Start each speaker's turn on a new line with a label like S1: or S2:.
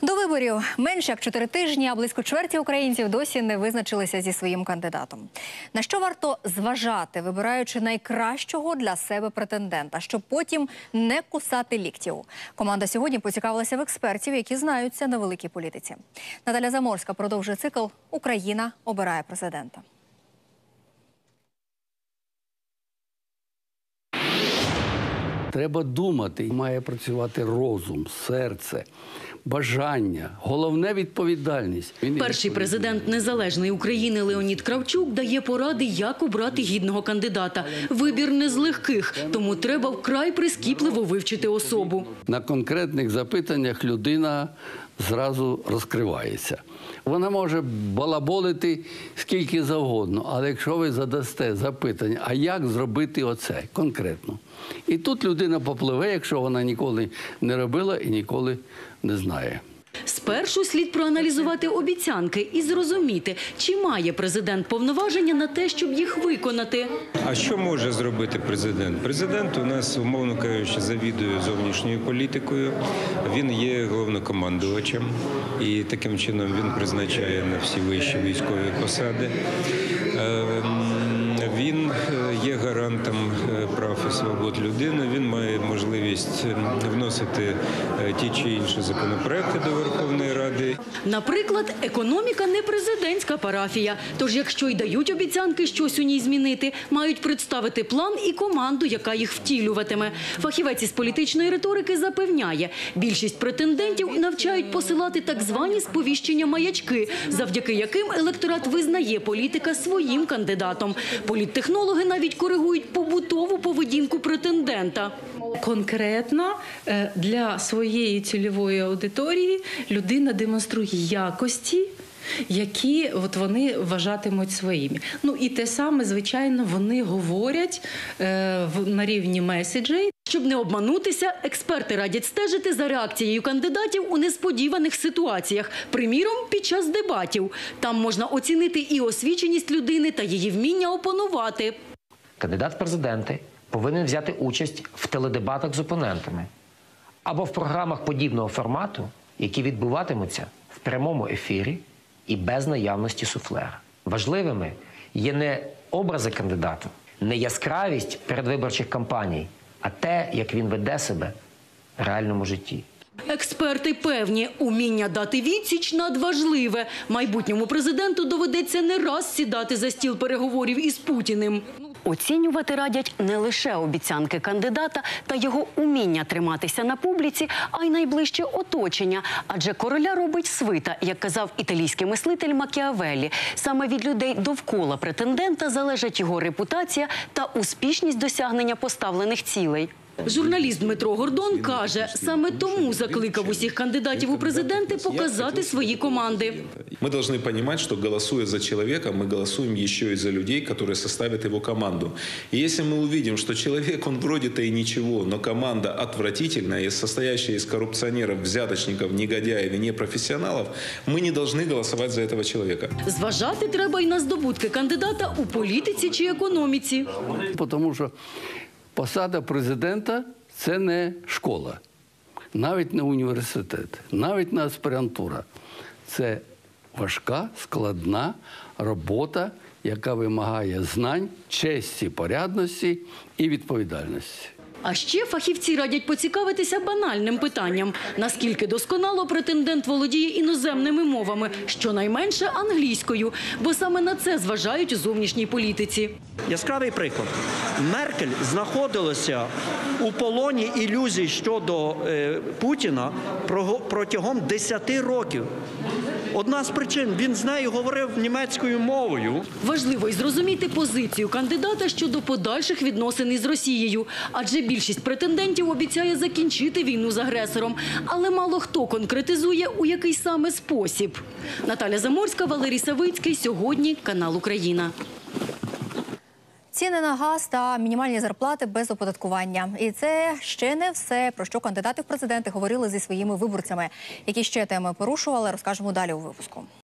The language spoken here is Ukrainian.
S1: До виборів менше як 4 тижні, а близько чверті українців досі не визначилися зі своїм кандидатом. На що варто зважати, вибираючи найкращого для себе претендента, щоб потім не кусати ліктів? Команда сьогодні поцікавилася в експертів, які знаються на великій політиці. Наталя Заморська продовжує цикл «Україна обирає президента».
S2: Треба думати, має працювати розум, серце, бажання, головне – відповідальність.
S3: Перший президент незалежної України Леонід Кравчук дає поради, як обрати гідного кандидата. Вибір не з легких, тому треба вкрай прискіпливо вивчити особу.
S2: На конкретних запитаннях людина зразу розкривається. Вона може балаболити скільки завгодно, але якщо ви задасте запитання, а як зробити оце конкретно? І тут людина попливе, якщо вона ніколи не робила і ніколи не знає.
S3: Спершу слід проаналізувати обіцянки і зрозуміти, чи має президент повноваження на те, щоб їх виконати.
S4: А що може зробити президент? Президент у нас, умовно кажучи, завідує зовнішньою політикою. Він є головнокомандувачем і таким чином він призначає на всі вищі військові посади. Він є гарантом прав і свобод людини, він має можливість вносити ті чи інші законопроекти до Верховної Ради.
S3: Наприклад, економіка не президентська парафія. Тож, якщо й дають обіцянки щось у ній змінити, мають представити план і команду, яка їх втілюватиме. Фахівець із політичної риторики запевняє, більшість претендентів навчають посилати так звані сповіщення-маячки, завдяки яким електорат визнає політика своїм кандидатом. Політтехнологи навіть коригують побутову поведінку претендента.
S5: Конкретно для своєї цільової аудиторії людина демонструє якості, які вони вважатимуть своїми. Ну і те саме, звичайно, вони говорять на рівні меседжей.
S3: Щоб не обманутися, експерти радять стежити за реакцією кандидатів у несподіваних ситуаціях. Приміром, під час дебатів. Там можна оцінити і освіченість людини та її вміння опонувати.
S6: Кандидат в президенти повинен взяти участь в теледебатах з опонентами або в програмах подібного формату, які відбуватимуться в прямому ефірі і без наявності суфлера. Важливими є не образи кандидата, не яскравість передвиборчих кампаній, а те, як він веде себе в реальному житті.
S3: Експерти певні, уміння дати відсіч надважливе. Майбутньому президенту доведеться не раз сідати за стіл переговорів із Путіним.
S7: Оцінювати радять не лише обіцянки кандидата та його уміння триматися на публіці, а й найближче оточення. Адже короля робить свита, як казав італійський мислитель Макіавеллі. Саме від людей довкола претендента залежить його репутація та успішність досягнення поставлених цілей.
S3: Журналіст Дмитро Гордон каже, саме тому закликав усіх кандидатів у президенти показати свої команди.
S8: Мы должны понимать, что голосуя за человека, мы голосуем еще и за людей, которые составят его команду. И если мы увидим, что человек, он вроде-то и ничего, но команда отвратительная, состоящая из коррупционеров, взяточников, негодяев и непрофессионалов, мы не должны голосовать за этого человека.
S3: Зважати треба й на здобутки кандидата у політиці чи економіці.
S2: Тому що посада президента – це не школа, навіть не університет, навіть не аспірантура. Це важка, складна робота, яка вимагає знань, честі, порядності і відповідальності.
S3: А ще фахівці радять поцікавитися банальним питанням. Наскільки досконало претендент володіє іноземними мовами, щонайменше англійською, бо саме на це зважають у зовнішній політиці.
S9: Яскравий приклад. Меркель знаходилася у полоні ілюзій щодо Путіна протягом 10 років. Одна з причин – він з нею говорив німецькою мовою.
S3: Важливо й зрозуміти позицію кандидата щодо подальших відносин із Росією. Адже більшість претендентів обіцяє закінчити війну з агресором. Але мало хто конкретизує, у який саме спосіб. Наталя Заморська, Валерій Савицький. Сьогодні канал «Україна».
S1: Ціни на газ та мінімальні зарплати без оподаткування. І це ще не все, про що кандидати в президенти говорили зі своїми виборцями. Які ще теми порушували, розкажемо далі у випуску.